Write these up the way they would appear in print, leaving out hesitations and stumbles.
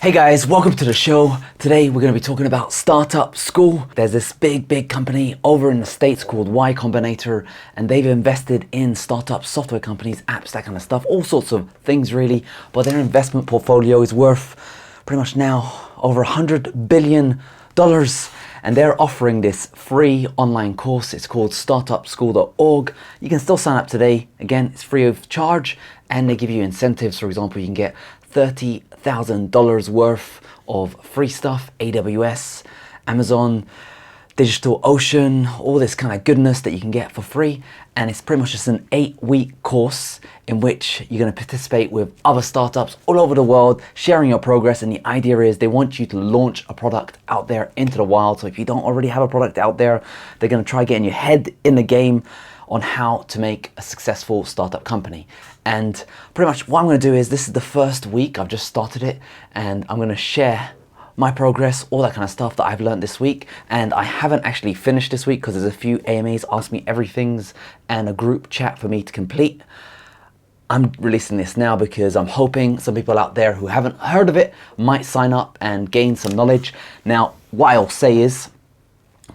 Hey guys, welcome to the show. Today we're going to be talking about Startup School. There's this big company over in the States called Y Combinator, and they've invested in startup software companies, apps, that kind of stuff, all sorts of things really. But their investment portfolio is worth pretty much now over $100 billion. And they're offering this free online course. It's called startupschool.org. You can still sign up today. Again, it's free of charge, and they give you incentives. For example, you can get $30,000 worth of free stuff, AWS, Amazon, DigitalOcean, all this kind of goodness that you can get for free. And it's pretty much just an 8-week course in which you're going to participate with other startups all over the world, sharing your progress. And the idea is they want you to launch a product out there into the wild. So if you don't already have a product out there, they're going to try getting your head in the game on how to make a successful startup company. And pretty much what I'm going to do is, this is the first week, I've just started it, and I'm going to share my progress, all that kind of stuff that I've learned this week. And I haven't actually finished this week because there's a few AMAs, Ask Me Everythings, and a group chat for me to complete. I'm releasing this now because I'm hoping some people out there who haven't heard of it might sign up and gain some knowledge. Now, what I'll say is,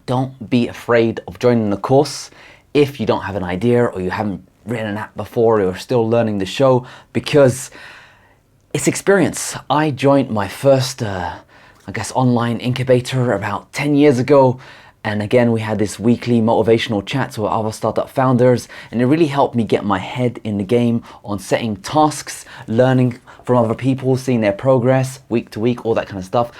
don't be afraid of joining the course if you don't have an idea or you haven't written an app before or you're still learning the show, because it's experience. I joined my first, online incubator about 10 years ago. And again, we had this weekly motivational chats with other startup founders, and it really helped me get my head in the game on setting tasks, learning from other people, seeing their progress week to week, all that kind of stuff.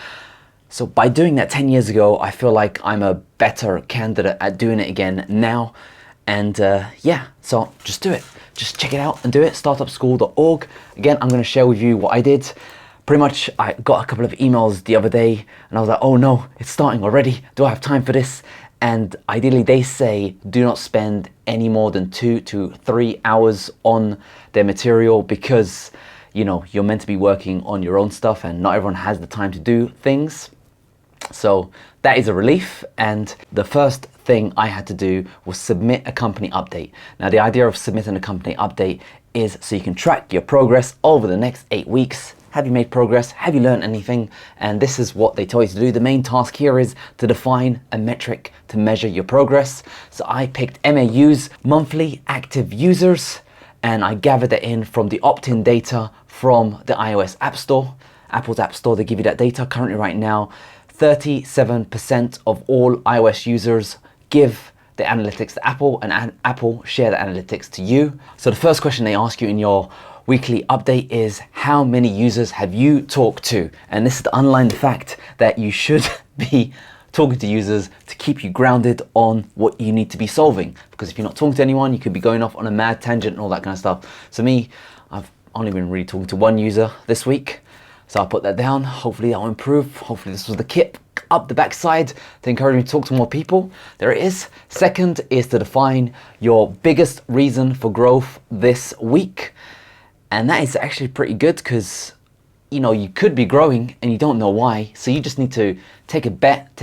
So by doing that 10 years ago, I feel like I'm a better candidate at doing it again now. And so just do it. Just check it out and do it, startupschool.org. Again, I'm going to share with you what I did. Pretty much, I got a couple of emails the other day, and I was like, oh no, it's starting already. Do I have time for this? And ideally, they say do not spend any more than 2 to 3 hours on their material, because you're meant to be working on your own stuff, and not everyone has the time to do things. So that is a relief. And the first thing I had to do was submit a company update. Now, the idea of submitting a company update is so you can track your progress over the next 8 weeks. Have you made progress? Have you learned anything? And this is what they tell you to do. The main task here is to define a metric to measure your progress. So I picked MAUs, monthly active users, and I gathered that in from the opt-in data from the iOS App Store. Apple's App Store, they give you that data. Currently right now, 37% of all iOS users give the analytics to Apple, and Apple share the analytics to you. So the first question they ask you in your weekly update is, how many users have you talked to? And this is to underline the fact that you should be talking to users to keep you grounded on what you need to be solving. Because if you're not talking to anyone, you could be going off on a mad tangent and all that kind of stuff. So me, I've only been really talking to one user this week. So I'll put that down. Hopefully that will improve. Hopefully this was the kip up the backside to encourage me to talk to more people. There it is. Second is to define your biggest reason for growth this week. And that is actually pretty good, because you could be growing and you don't know why. So you just need to take a bet,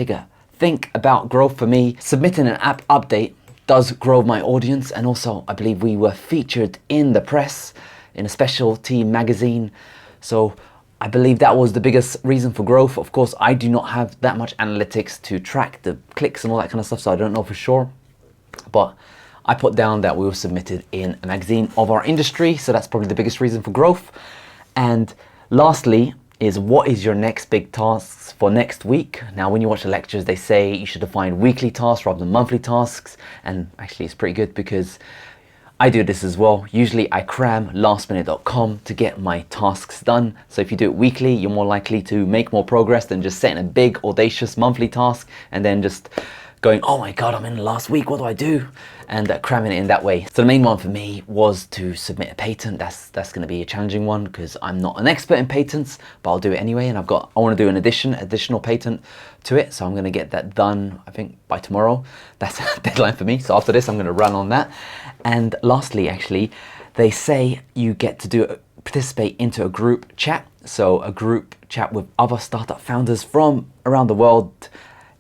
think about growth. For me, submitting an app update does grow my audience. And also, I believe we were featured in the press in a specialty magazine. So I believe that was the biggest reason for growth. Of course, I do not have that much analytics to track the clicks and all that kind of stuff, so I don't know for sure. But I put down that we were submitted in a magazine of our industry, so that's probably the biggest reason for growth. And lastly is, what is your next big tasks for next week? Now, when you watch the lectures, they say you should define weekly tasks rather than monthly tasks. And actually, it's pretty good because I do this as well. Usually I cram lastminute.com to get my tasks done. So if you do it weekly, you're more likely to make more progress than just setting a big audacious monthly task and then just going, oh my God, I'm in the last week, what do I do? And cramming it in that way. So the main one for me was to submit a patent. That's going to be a challenging one because I'm not an expert in patents, but I'll do it anyway. And I want to do an additional patent to it. So I'm going to get that done, I think, by tomorrow. That's a deadline for me. So after this, I'm going to run on that. And lastly, actually, they say you get to participate into a group chat. So a group chat with other startup founders from around the world.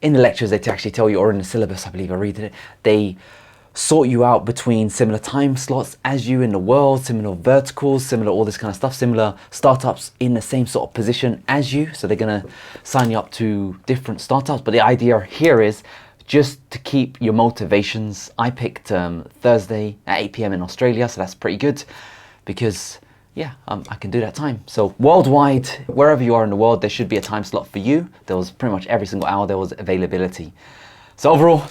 In the lectures, they actually tell you, or in the syllabus, I believe I read it, they sort you out between similar time slots as you in the world, similar verticals, similar all this kind of stuff, similar startups in the same sort of position as you. So they're gonna sign you up to different startups. But the idea here is just to keep your motivations. I picked Thursday at 8 p.m. in Australia, so that's pretty good because yeah, I can do that time. So worldwide, wherever you are in the world, there should be a time slot for you. There was pretty much every single hour there was availability. So overall,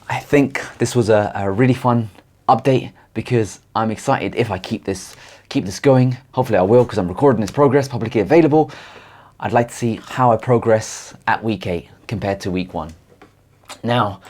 I think this was a really fun update because I'm excited if I keep this going. Hopefully I will, because I'm recording this progress, publicly available. I'd like to see how I progress at week 8 compared to week 1. Now,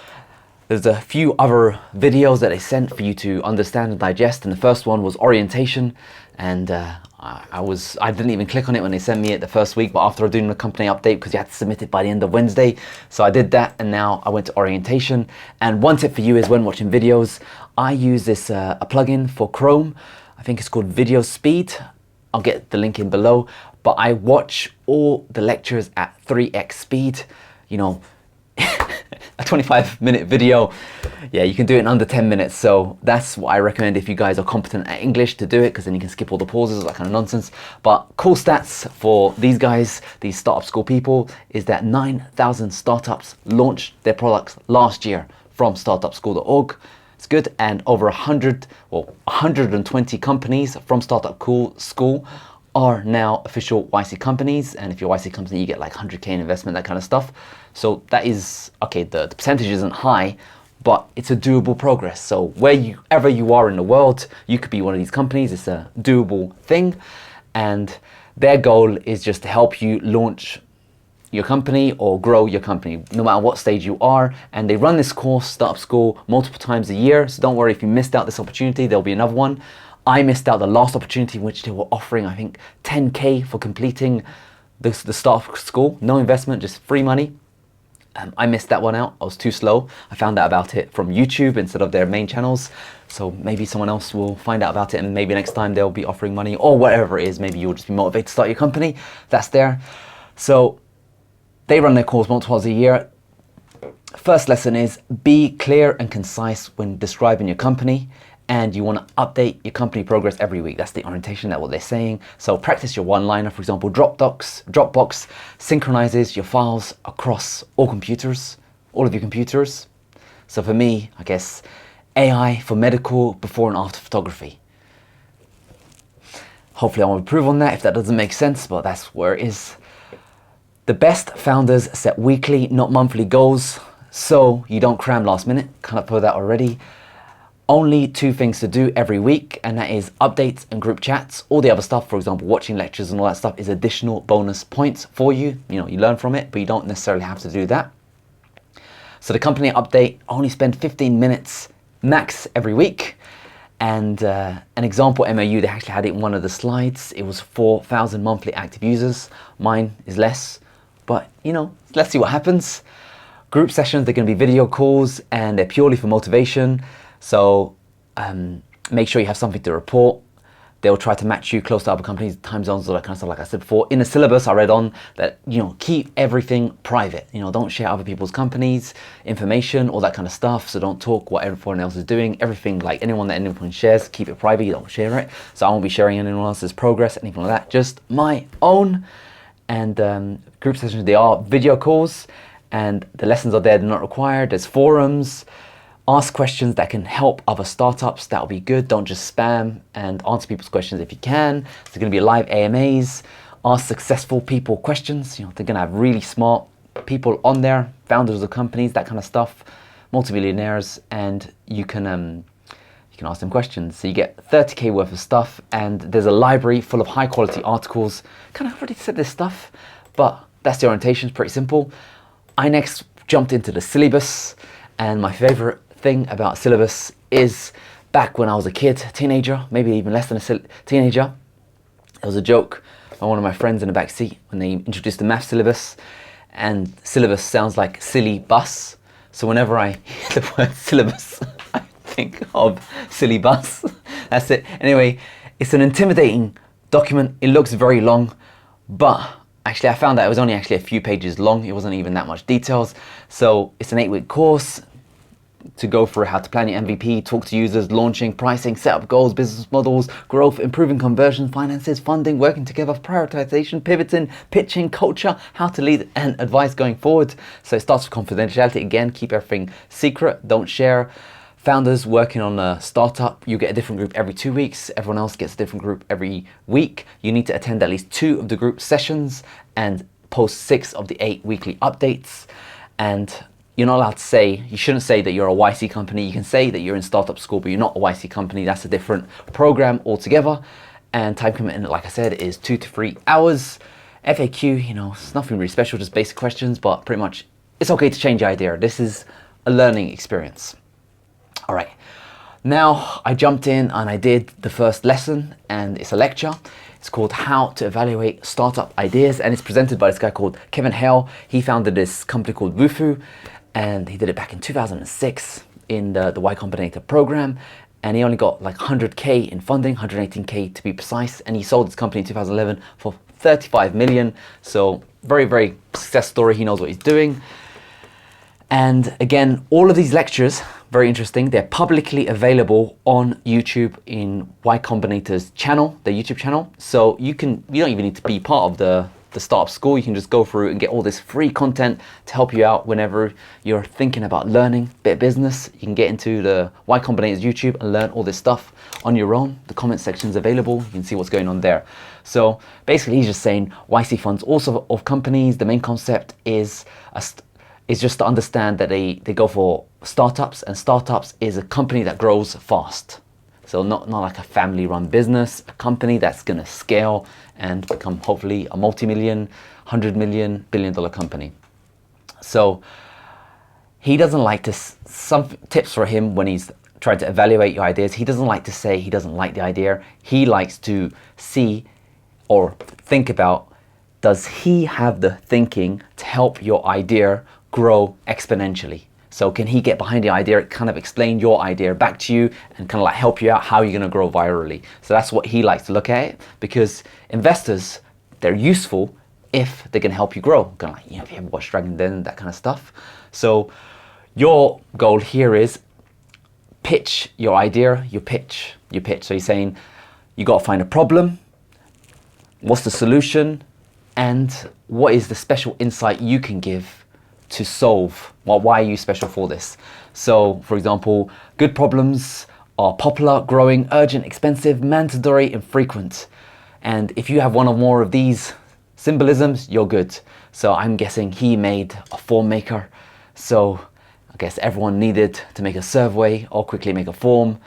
there's a few other videos that they sent for you to understand and digest, and the first one was orientation, and I didn't even click on it when they sent me it the first week, but after doing the company update, because you had to submit it by the end of Wednesday, so I did that, and now I went to orientation. And one tip for you is when watching videos, I use this a plugin for Chrome. I think it's called Video Speed. I'll get the link in below, but I watch all the lectures at 3x speed. You know, a 25-minute video, yeah, you can do it in under 10 minutes. So that's what I recommend if you guys are competent at English, to do it, because then you can skip all the pauses, that kind of nonsense. But cool stats for these guys, these startup school people, is that 9,000 startups launched their products last year from startupschool.org. It's good. And over 120 companies from Startup School are now official YC companies. And if you're a YC company, you get like 100K in investment, that kind of stuff. So that is, okay, the percentage isn't high, but it's a doable progress. So wherever you are in the world, you could be one of these companies. It's a doable thing. And their goal is just to help you launch your company or grow your company, no matter what stage you are. And they run this course, Startup School, multiple times a year. So don't worry if you missed out this opportunity, there'll be another one. I missed out the last opportunity in which they were offering, I think, 10K for completing the Startup School. No investment, just free money. I missed that one out. I was too slow. I found out about it from YouTube instead of their main channels. So maybe someone else will find out about it, and maybe next time they'll be offering money or whatever it is. Maybe you'll just be motivated to start your company. That's there. So they run their course multiple times a year. First lesson is be clear and concise when describing your company. And you want to update your company progress every week. That's the orientation, that's what they're saying. So practice your one-liner. For example, Dropbox synchronizes your files across all of your computers. So for me, I guess AI for medical before and after photography. Hopefully I won't improve on that if that doesn't make sense, but that's where it is. The best founders set weekly, not monthly goals, so you don't cram last minute. Kind of put that already. Only 2 things to do every week, and that is updates and group chats. All the other stuff, for example, watching lectures and all that stuff, is additional bonus points for you. You know, you learn from it, but you don't necessarily have to do that. So the company update, only spend 15 minutes max every week. And an example MAU, they actually had it in one of the slides. It was 4,000 monthly active users. Mine is less, but you know, let's see what happens. Group sessions, they're gonna be video calls, and they're purely for motivation. So make sure you have something to report. They'll try to match you close to other companies, time zones, all that kind of stuff, like I said before. In the syllabus, I read on that, you know, keep everything private. You know, don't share other people's companies, information, all that kind of stuff. So don't talk what everyone else is doing. Everything, like anyone that anyone shares, keep it private. You don't share it. So I won't be sharing anyone else's progress, anything like that. Just my own. And group sessions, they are video calls. And the lessons are there, they're not required. There's forums. Ask questions that can help other startups. That'll be good. Don't just spam, and answer people's questions if you can. There's going to be live AMAs. Ask successful people questions. You know, they're going to have really smart people on there, founders of companies, that kind of stuff, multimillionaires, and you can ask them questions. So you get 30K worth of stuff, and there's a library full of high quality articles. Kind of already said this stuff, but that's the orientation. It's pretty simple. I next jumped into the syllabus, and my favorite thing about syllabus is back when I was a kid, teenager, maybe even less than a teenager, there was a joke by one of my friends in the back seat when they introduced the math syllabus, and syllabus sounds like silly bus. So whenever I hear the word syllabus, I think of silly bus. That's it. Anyway, it's an intimidating document. It looks very long, but actually I found that it was only actually a few pages long. It wasn't even that much details. So it's an 8-week course. to go through how to plan your MVP, talk to users, launching, pricing, set up goals, business models, growth, improving conversion, finances, funding, working together, prioritization, pivoting, pitching, culture, how to lead, and advice going forward. So it starts with confidentiality. Again, keep everything secret, don't share. Founders working on a startup, you get a different group every 2 weeks. Everyone else gets a different group every week. You need to attend at least 2 of the group sessions and post 6 of the 8 weekly updates. And you're not allowed to say, you shouldn't say that you're a YC company. You can say that you're in startup school, but you're not a YC company. That's a different program altogether. And time commitment, like I said, is 2 to 3 hours. FAQ, it's nothing really special, just basic questions, but pretty much it's okay to change your idea. This is a learning experience. All right, now I jumped in and I did the first lesson, and it's a lecture. It's called How to Evaluate Startup Ideas, and it's presented by this guy called Kevin Hale. He founded this company called Wufu, and he did it back in 2006 in the Y Combinator program, and he only got like 100K in funding, 118K to be precise, and he sold his company in 2011 for 35 million. So very, very success story. He knows what he's doing. And again, all of these lectures, very interesting, they're publicly available on YouTube in Y Combinator's channel, the YouTube channel. So you don't even need to be part of the startup school. You can just go through and get all this free content to help you out whenever you're thinking about learning a bit of business. You can get into the Y Combinator's YouTube and learn all this stuff on your own. The comment section's available. You can see what's going on there. So basically he's just saying YC funds also of companies. The main concept is just to understand that they go for startups, and startups is a company that grows fast. So not like a family-run business, a company that's going to scale and become hopefully a multi-million, 100 million, billion-dollar company. So he doesn't like to, some tips for him when he's trying to evaluate your ideas, he doesn't like to say he doesn't like the idea. He likes to see or think about, does he have the thinking to help your idea grow exponentially? So can he get behind the idea, kind of explain your idea back to you and kind of like help you out how you're going to grow virally? So that's what he likes to look at it, because investors, they're useful if they can help you grow. Kind of like, if you ever watch Dragon Den, that kind of stuff. So your goal here is pitch your idea, you pitch. So he's saying you got to find a problem, what's the solution, and what is the special insight you can give to solve, well, why are you special for this? So for example, good problems are popular, growing, urgent, expensive, mandatory, infrequent. And if you have one or more of these symbolisms, you're good. So I'm guessing he made a form maker. So I guess everyone needed to make a survey or quickly make a form.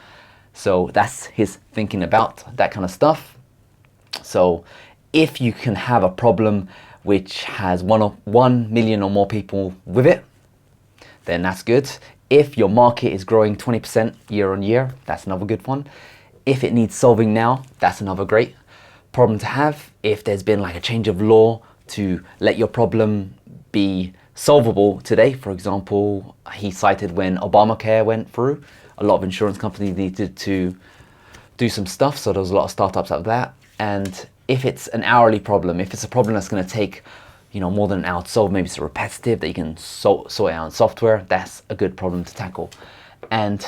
So that's his thinking about that kind of stuff. So if you can have a problem which has 1 million or more people with it, then that's good. If your market is growing 20% year on year, that's another good one. If it needs solving now, that's another great problem to have. If there's been like a change of law to let your problem be solvable today, for example, he cited when Obamacare went through, a lot of insurance companies needed to do some stuff, so there was a lot of startups out of that. And if it's an hourly problem, if it's a problem that's going to take, more than an hour to solve, maybe it's repetitive that you can sort it out in software, that's a good problem to tackle. And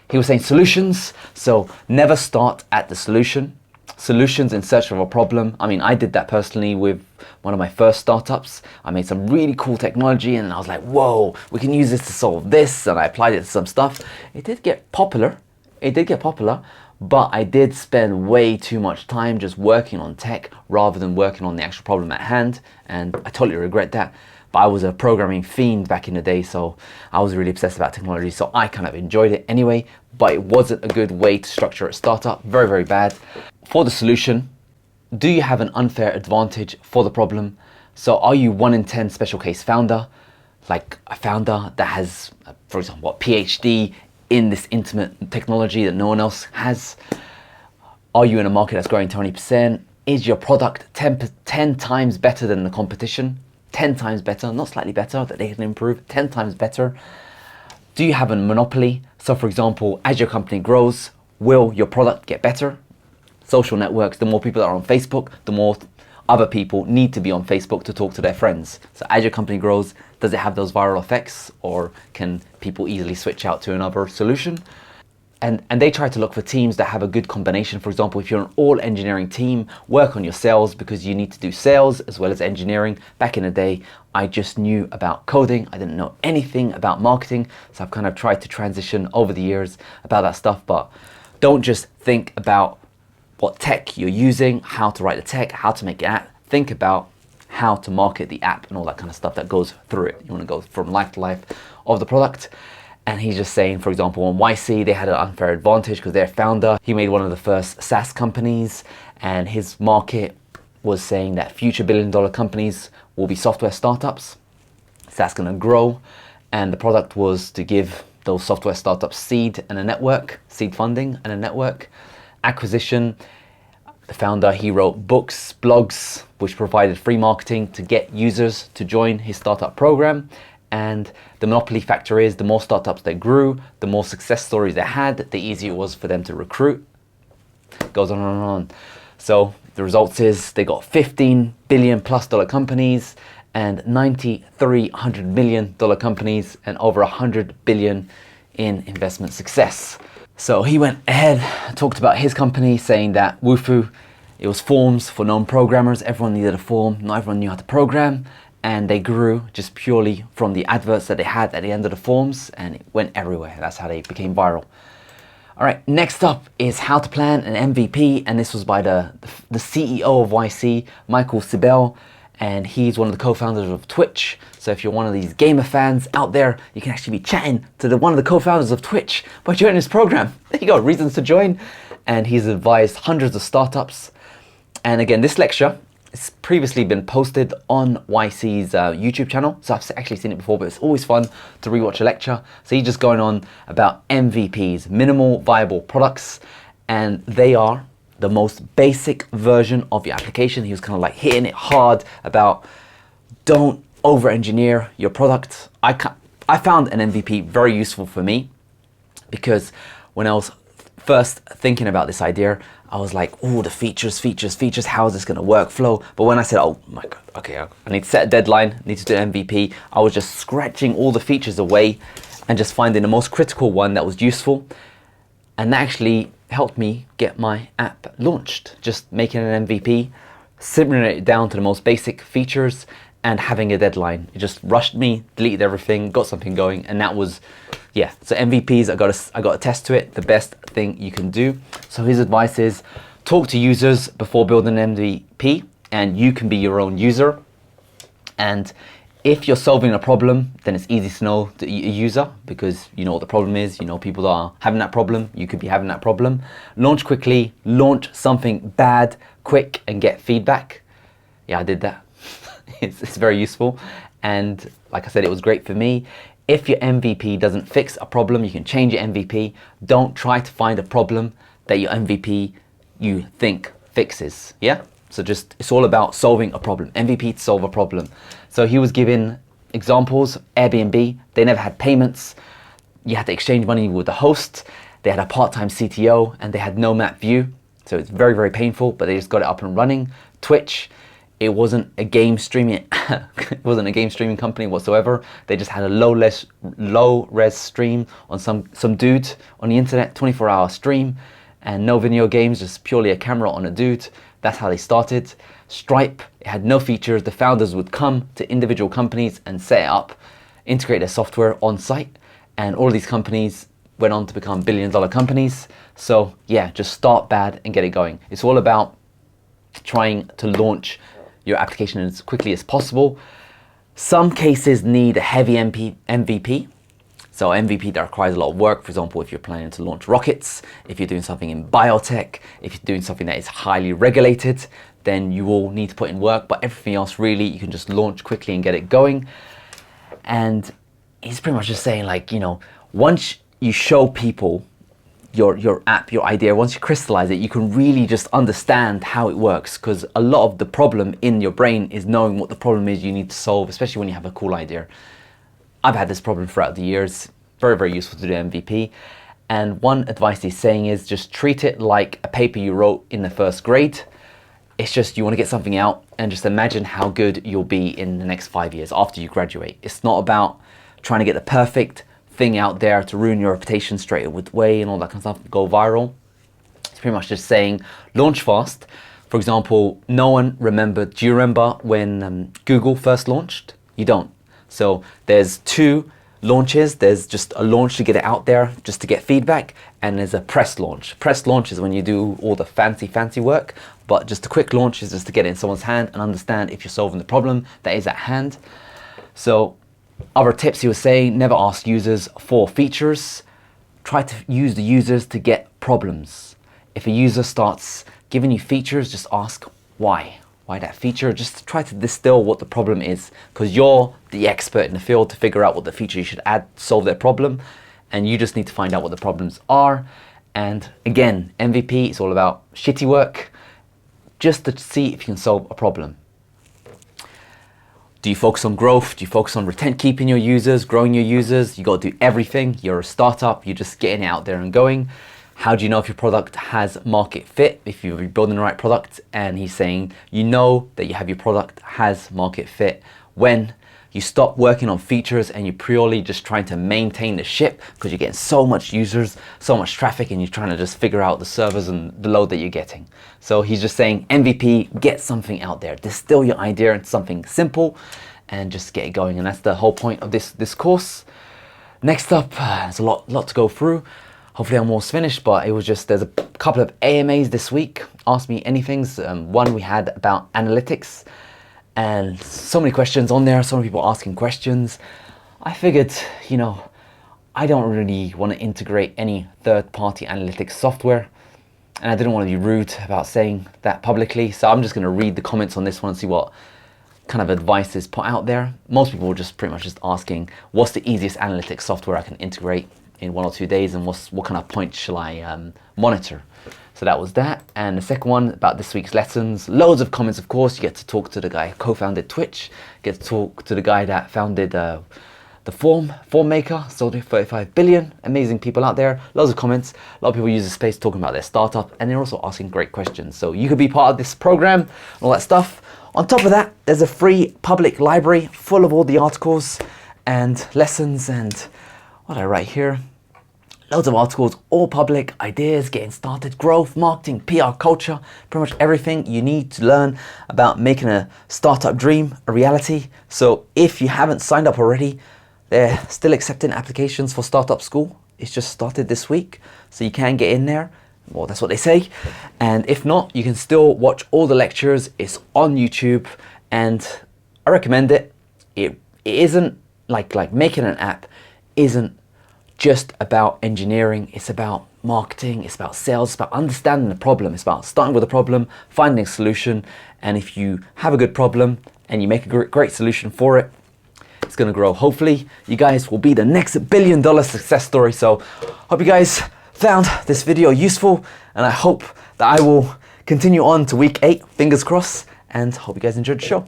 he was saying solutions, so never start at the solution. Solutions in search of a problem. I mean, I did that personally with one of my first startups. I made some really cool technology and I was like, whoa, we can use this to solve this, and I applied it to some stuff. It did get popular, but I did spend way too much time just working on tech rather than working on the actual problem at hand, and I totally regret that. But I was a programming fiend back in the day, so I was really obsessed about technology, so I kind of enjoyed it anyway, but it wasn't a good way to structure a startup. Very, very bad. For the solution, do you have an unfair advantage for the problem? So are you 1 in 10 special case founder, like a founder that has, for example, a PhD in this intimate technology that no one else has? Are you in a market that's growing 20%? Is your product 10 times better than the competition? 10 times better, not slightly better, that they can improve, 10 times better. Do you have a monopoly? So for example, as your company grows, will your product get better? Social networks, the more people that are on Facebook, the more other people need to be on Facebook to talk to their friends. So as your company grows, does it have those viral effects, or can people easily switch out to another solution? And they try to look for teams that have a good combination. For example, if you're an all engineering team, work on your sales, because you need to do sales as well as engineering. Back in the day, I just knew about coding. I didn't know anything about marketing. So I've kind of tried to transition over the years about that stuff. But don't just think about what tech you're using, how to write the tech, how to make an app. Think about how to market the app and all that kind of stuff that goes through it. You want to go from life to life of the product. And he's just saying, for example, on YC, they had an unfair advantage because their founder, he made one of the first SaaS companies, and his market was saying that future billion-dollar companies will be software startups. So that's going to grow. And the product was to give those software startups seed and a network, seed funding and a network. Acquisition, the founder, he wrote books, blogs, which provided free marketing to get users to join his startup program. And the monopoly factor is the more startups they grew, the more success stories they had, the easier it was for them to recruit. It goes on and on. So the results is they got 15 billion plus dollar companies and 300 million dollar companies and over 100 billion in investment success. So he went ahead, talked about his company, saying that Wufoo, it was forms for non-programmers. Everyone needed a form. Not everyone knew how to program. And they grew just purely from the adverts that they had at the end of the forms, and it went everywhere. That's how they became viral. All right, next up is how to plan an MVP, and this was by the CEO of YC, Michael Sibel, and he's one of the co-founders of Twitch. So if you're one of these gamer fans out there, you can actually be chatting to one of the co-founders of Twitch by joining this program. There you go, reasons to join. And he's advised hundreds of startups. And again, this lecture, it's previously been posted on YC's YouTube channel. So I've actually seen it before, but it's always fun to rewatch a lecture. So he's just going on about MVPs, minimal viable products, and they are the most basic version of your application. He was kind of like hitting it hard about don't over-engineer your product. I found an MVP very useful for me because when I was first thinking about this idea, I was like, oh, the features, how is this going to workflow? But when I said, oh my God, okay, I need to set a deadline, need to do MVP, I was just scratching all the features away and just finding the most critical one that was useful. And that actually helped me get my app launched. Just making an MVP, simmering it down to the most basic features and having a deadline. It just rushed me, deleted everything, got something going, and that was, yeah. So MVPs, I got to test to it, the best thing you can do. So his advice is talk to users before building an MVP, and you can be your own user. And if you're solving a problem, then it's easy to know the user because you know what the problem is, you know people that are having that problem, you could be having that problem. Launch quickly, launch something bad, quick, and get feedback. Yeah, I did that. It's very useful. And like I said, it was great for me. If your MVP doesn't fix a problem, you can change your MVP. Don't try to find a problem that your MVP you think fixes, yeah? So just, it's all about solving a problem. MVP to solve a problem. So he was giving examples. Airbnb, they never had payments. You had to exchange money with the host. They had a part-time CTO and they had no map view. So it's very, very painful, but they just got it up and running. Twitch, it wasn't a game streaming, it wasn't a game streaming company whatsoever. They just had a low res stream on some dude on the internet, 24-hour stream, and no video games, just purely a camera on a dude. That's how they started. Stripe, it had no features. The founders would come to individual companies and set it up, integrate their software on site, and all of these companies went on to become billion-dollar companies. So yeah, just start bad and get it going. It's all about trying to launch your application as quickly as possible. Some cases need a heavy MVP. So MVP that requires a lot of work. For example, if you're planning to launch rockets, if you're doing something in biotech, if you're doing something that is highly regulated, then you will need to put in work. But everything else, really, you can just launch quickly and get it going. And he's pretty much just saying, like, you know, once you show people your app, your idea, once you crystallize it, you can really just understand how it works, because a lot of the problem in your brain is knowing what the problem is you need to solve, especially when you have a cool idea. I've had this problem throughout the years. Very, very useful to do MVP. And one advice he's saying is just treat it like a paper you wrote in the first grade. It's just you want to get something out and just imagine how good you'll be in the next 5 years after you graduate. It's not about trying to get the perfect thing out there to ruin your reputation straight away and all that kind of stuff, go viral. It's pretty much just saying launch fast. For example, no one remembered, do you remember when Google first launched? You don't. So there's two launches. There's just a launch to get it out there, just to get feedback, and there's a press launch. Press launch is when you do all the fancy work, but just a quick launch is just to get it in someone's hand and understand if you're solving the problem that is at hand. So other tips he was saying, never ask users for features. Try to use the users to get problems. If a user starts giving you features, just ask why. Why that feature? Just try to distill what the problem is, because you're the expert in the field to figure out what the feature you should add to solve their problem, and you just need to find out what the problems are. And again, MVP is all about shitty work, just to see if you can solve a problem. Do you focus on growth? Do you focus on keeping your users, growing your users? You got to do everything. You're a startup, you're just getting it out there and going. How do you know if your product has market fit? If you're building the right product, and he's saying you know that you have your product has market fit when you stop working on features and you're purely just trying to maintain the ship because you're getting so much users, so much traffic, and you're trying to just figure out the servers and the load that you're getting. So he's just saying MVP, get something out there, distill your idea into something simple and just get it going. And that's the whole point of this course. Next up, there's a lot to go through. Hopefully I'm almost finished, but it was just, there's a couple of AMAs this week. Ask me anythings. One we had about analytics, and so many questions on there, so many people asking questions. I figured, you know, I don't really want to integrate any third-party analytics software, and I didn't want to be rude about saying that publicly, so I'm just going to read the comments on this one and see what kind of advice is put out there. Most people were just pretty much just asking, what's the easiest analytics software I can integrate in 1 or 2 days, and what kind of points shall I monitor? So that was that. And the second one about this week's lessons, loads of comments, of course. You get to talk to the guy who co-founded Twitch, get to talk to the guy that founded the Form Maker, sold it 35 billion, amazing people out there, loads of comments. A lot of people use the space talking about their startup, and they're also asking great questions. So you could be part of this program and all that stuff. On top of that, there's a free public library full of all the articles and lessons and what I write here. Loads of articles, all public, ideas, getting started, growth, marketing, PR, culture, pretty much everything you need to learn about making a startup dream a reality. So if you haven't signed up already, they're still accepting applications for Startup School. It's just started this week, so you can get in there. Well, that's what they say. And if not, you can still watch all the lectures. It's on YouTube, and I recommend it. It isn't like making an app isn't just about engineering. It's about marketing, it's about sales, it's about understanding the problem. It's about starting with a problem, finding a solution, and if you have a good problem and you make a great solution for it, it's going to grow. Hopefully you guys will be the next $1 billion success story. So hope you guys found this video useful, and I hope that I will continue on to week 8, fingers crossed, and hope you guys enjoyed the show.